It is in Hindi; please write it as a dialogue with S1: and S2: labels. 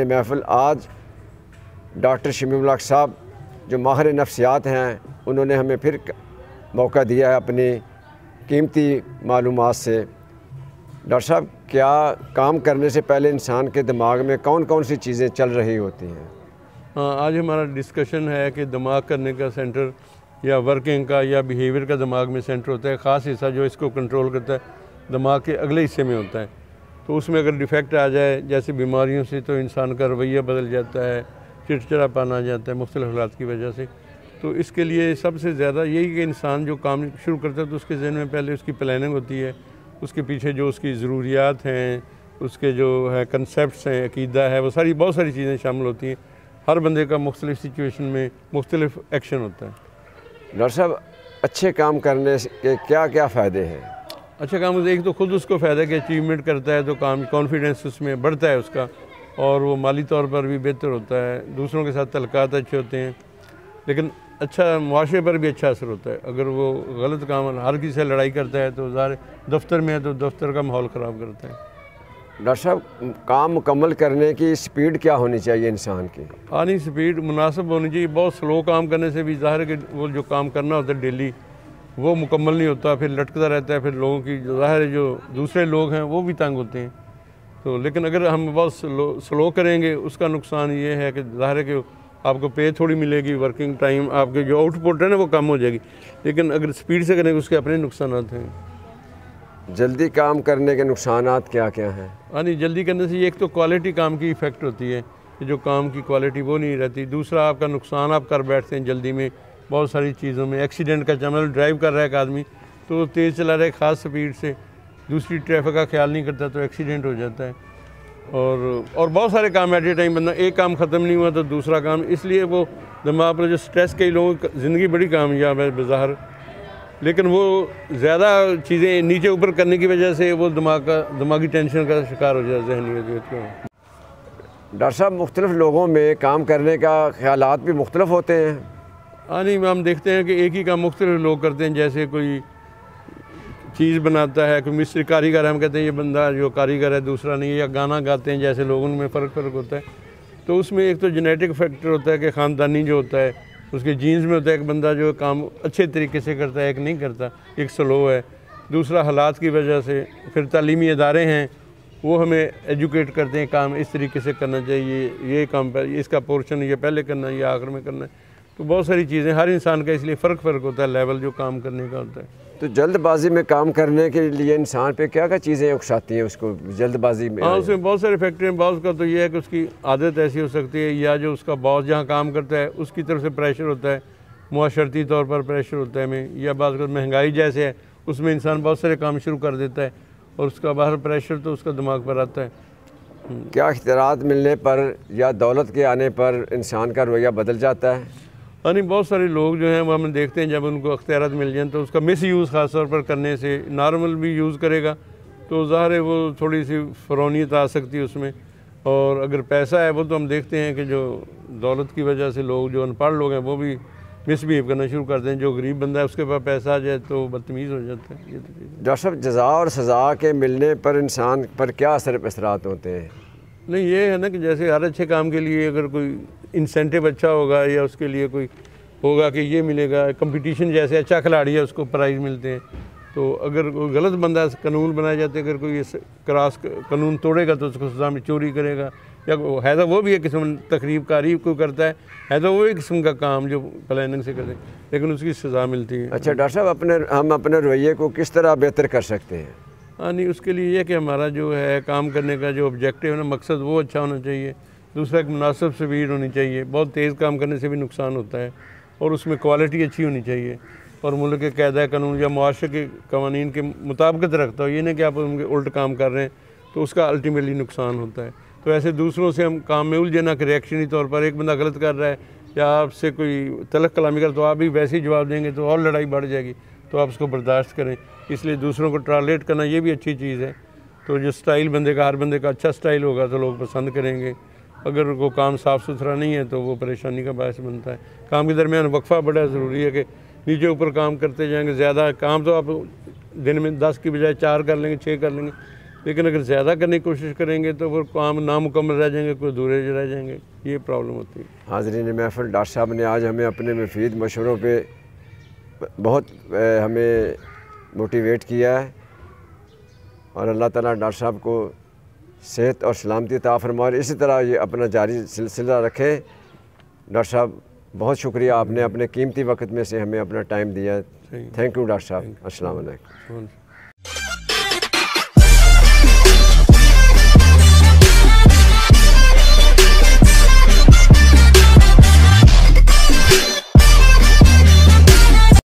S1: सामईन महफ़िल, आज डॉक्टर शमीउल हक साहब जो माहिर नफ्सियात हैं, उन्होंने हमें फिर मौका दिया है अपनी कीमती मालूमात से। डॉक्टर साहब, क्या काम करने से पहले इंसान के दिमाग में कौन कौन सी चीज़ें चल रही होती हैं?
S2: हाँ, आज हमारा डिस्कशन है कि दिमाग करने का सेंटर या वर्किंग का या बिहेवियर का दिमाग में सेंटर होता है। ख़ास हिस्सा जो इसको कंट्रोल करता है दिमाग के अगले हिस्से में होता है। तो उसमें अगर डिफेक्ट आ जाए जैसे बीमारियों से, तो इंसान का रवैया बदल जाता है, चिड़चिड़ापन आ जाता है मुख्तलिफ हालात की वजह से। तो इसके लिए सबसे ज़्यादा यही कि इंसान जो काम शुरू करता है तो उसके ज़हन में पहले उसकी प्लानिंग होती है, उसके पीछे जो उसकी ज़रूरियात हैं, उसके जो है कंसेप्ट्स हैं, अकीदा है, वो सारी बहुत सारी चीज़ें शामिल होती हैं। हर बंदे का मुख्तलिफ सिचुएशन में मुख्तलिफ एक्शन होता है।
S1: डॉक्टर साहब, अच्छे काम करने के क्या क्या फ़ायदे हैं?
S2: अच्छा काम, एक तो खुद उसको फ़ायदा कि अचीवमेंट करता है तो काम कॉन्फिडेंस उसमें बढ़ता है उसका, और वो माली तौर पर भी बेहतर होता है, दूसरों के साथ तल्लुकात अच्छे होते हैं। लेकिन अच्छा मुआशरे पर भी अच्छा असर होता है। अगर वो गलत काम हर किसी से लड़ाई करता है तो ज़ाहिर दफ्तर में है तो दफ्तर का माहौल ख़राब करता है।
S1: डॉक्टर साहब, काम मुकम्मल करने की स्पीड क्या होनी चाहिए इंसान की?
S2: आनी स्पीड मुनासिब होनी चाहिए। बहुत स्लो काम करने से भी ज़ाहिर है कि वो जो काम करना होता है डेली वो मुकम्मल नहीं होता, फिर लटकता रहता है, फिर लोगों की ज़ाहिर है जो दूसरे लोग हैं वो भी तंग होते हैं। तो लेकिन अगर हम बहुत स्लो करेंगे उसका नुकसान ये है कि ज़ाहिर है कि आपको पे थोड़ी मिलेगी, वर्किंग टाइम आपके जो आउटपुट है ना वो कम हो जाएगी। लेकिन अगर स्पीड से करेंगे उसके अपने नुकसान हैं।
S1: जल्दी काम करने के नुकसानात क्या क्या हैं?
S2: हाँ नहीं, जल्दी करने से एक तो क्वालिटी काम की इफ़ेक्ट होती है कि जो काम की क्वालिटी वो नहीं रहती। दूसरा आपका नुकसान आप कर बैठते हैं जल्दी में बहुत सारी चीज़ों में। एक्सीडेंट का चमल ड्राइव कर रहा है एक आदमी तो तेज़ चला रहा है ख़ास स्पीड से, दूसरी ट्रैफिक का ख्याल नहीं करता तो एक्सीडेंट हो जाता है। और बहुत सारे काम एट ए टाइम, बंदा एक काम ख़त्म नहीं हुआ तो दूसरा काम, इसलिए वो दिमाग पर जो स्ट्रेस, कई लोगों की ज़िंदगी बड़ी कामयाब है बाज़ाहिर, लेकिन वो ज़्यादा चीज़ें नीचे ऊपर करने की वजह से वो दिमागी टेंशन का शिकार हो जाता है जहनीत का।
S1: डॉक्टर साहब, मुख्तलिफ लोगों में काम करने का ख्यालात भी मुख्तलिफ होते हैं।
S2: हाँ नहीं, हम देखते हैं कि एक ही काम मुख्तलिफ लोग करते हैं। जैसे कोई चीज़ बनाता है, कोई मिस्त्री कारीगर, हम कहते हैं ये बंदा जो कारीगर है, दूसरा नहीं। या गाना गाते हैं, जैसे लोगों में फ़र्क होता है। तो उसमें एक तो जेनेटिक फैक्टर होता है कि ख़ानदानी जो होता है उसके जीन्स में होता है। एक बंदा जो काम अच्छे तरीके से करता है, एक नहीं करता, एक स्लो है। दूसरा हालात की वजह से। फिर तालीमी इदारे हैं वो हमें एजुकेट करते हैं काम इस तरीके से करना चाहिए, ये काम पर इसका पोर्शन ये पहले करना है, ये आखिर में करना है। तो बहुत सारी चीज़ें हर इंसान का इसलिए फ़र्क होता है लेवल जो काम करने का होता है।
S1: तो जल्दबाजी में काम करने के लिए इंसान पे क्या क्या चीज़ें उकसाती हैं उसको जल्दबाजी में?
S2: हाँ, उसमें बहुत सारे फैक्टर हैं। बॉस का तो ये है कि उसकी आदत ऐसी हो सकती है, या जो उसका बॉस जहाँ काम करता है उसकी तरफ से प्रेशर होता है, मुआशरती तौर पर प्रेशर होता है हमें, या बात कर महंगाई जैसे है उसमें इंसान बहुत सारे काम शुरू कर देता है और उसका बाहर प्रेशर तो उसका दिमाग पर आता है।
S1: क्या इख्तियारात मिलने पर या दौलत के आने पर इंसान का रवैया बदल जाता है?
S2: यानी बहुत सारे लोग जो हैं वो हम देखते हैं जब उनको अख्तियारात मिल जाए तो उसका मिस यूज़ ख़ास तौर पर करने से, नॉर्मल भी यूज़ करेगा तो ज़ाहिर है वो थोड़ी सी फ़रौनियत आ सकती है उसमें। और अगर पैसा है वो तो हम देखते हैं कि जो दौलत की वजह से लोग जो अनपढ़ लोग हैं वो भी मिसबिहेव करना शुरू करते हैं। जो गरीब बंदा है उसके पास पैसा आ जाए तो बदतमीज़ हो जाता है। ये तो
S1: डॉक्टर साहब, जज़ा और सज़ा के मिलने पर इंसान पर क्या असरात होते हैं?
S2: नहीं, ये है ना कि जैसे हर अच्छे काम के लिए अगर कोई इंसेंटिव अच्छा होगा या उसके लिए कोई होगा कि ये मिलेगा, कंपटीशन जैसे अच्छा खिलाड़ी है उसको प्राइज़ मिलते हैं। तो अगर कोई गलत बंदा कानून बनाए जाते हैं, अगर कोई क्रॉस कानून तोड़ेगा तो उसको सज़ा में चोरी करेगा, या है तो वो भी एक किस्म तकरीब कारी को करता है तो वो एक किस्म का काम जो प्लानिंग से करते हैं, लेकिन उसकी सज़ा मिलती है।
S1: अच्छा डॉक्टर साहब, हम अपने रवैये को किस तरह बेहतर कर सकते हैं?
S2: हाँ नहीं, उसके लिए ये कि हमारा जो है काम करने का जो ऑब्जेक्टिव है ना, मकसद, वो अच्छा होना चाहिए। दूसरा एक मुनासिब स्पीड होनी चाहिए। बहुत तेज़ काम करने से भी नुकसान होता है, और उसमें क्वालिटी अच्छी होनी चाहिए और मुल्क के कायदा कानून या मुआशरे के कवानीन के मुताबिकत रखता हो। ये नहीं कि आप उनके उल्ट काम कर रहे हैं तो उसका अल्टीमेटली नुकसान होता है। तो ऐसे दूसरों से हम काम में उलझे ना कि रिएक्शनी तौर पर एक बंदा गलत कर रहा है या आपसे कोई तलक कलामी कर तो आप भी वैसे ही जवाब देंगे तो और लड़ाई बढ़ जाएगी। तो आप उसको बर्दाश्त करें। इसलिए दूसरों को टॉलरेट करना ये भी अच्छी चीज़ है। तो जो स्टाइल बंदे का, हर बंदे का अच्छा स्टाइल होगा तो लोग पसंद करेंगे। अगर वो काम साफ़ सुथरा नहीं है तो वो परेशानी का बायस बनता है। काम के दरमियान वक्फा बड़ा ज़रूरी है कि नीचे ऊपर काम करते जाएंगे। ज़्यादा काम तो आप दिन में 10 की बजाय 4 कर लेंगे, 6 कर लेंगे, लेकिन अगर ज़्यादा करने की कोशिश करेंगे तो फिर काम नामुकम्मल रह जाएंगे, कोई अधूरे रह जाएंगे, ये प्रॉब्लम होती है।
S1: हाज़रीन महफ़िल, डॉक्टर साहब ने आज हमें अपने मुफीद मशवरों पे बहुत हमें मोटिवेट किया है और अल्लाह ताला डॉक्टर साहब को सेहत और सलामती अता फरमाए और इसी तरह ये अपना जारी सिलसिला रखें। डॉक्टर साहब बहुत शुक्रिया, आपने अपने कीमती वक्त में से हमें अपना टाइम दिया। थैंक यू डॉक्टर साहब। अस्सलाम वालेकुम।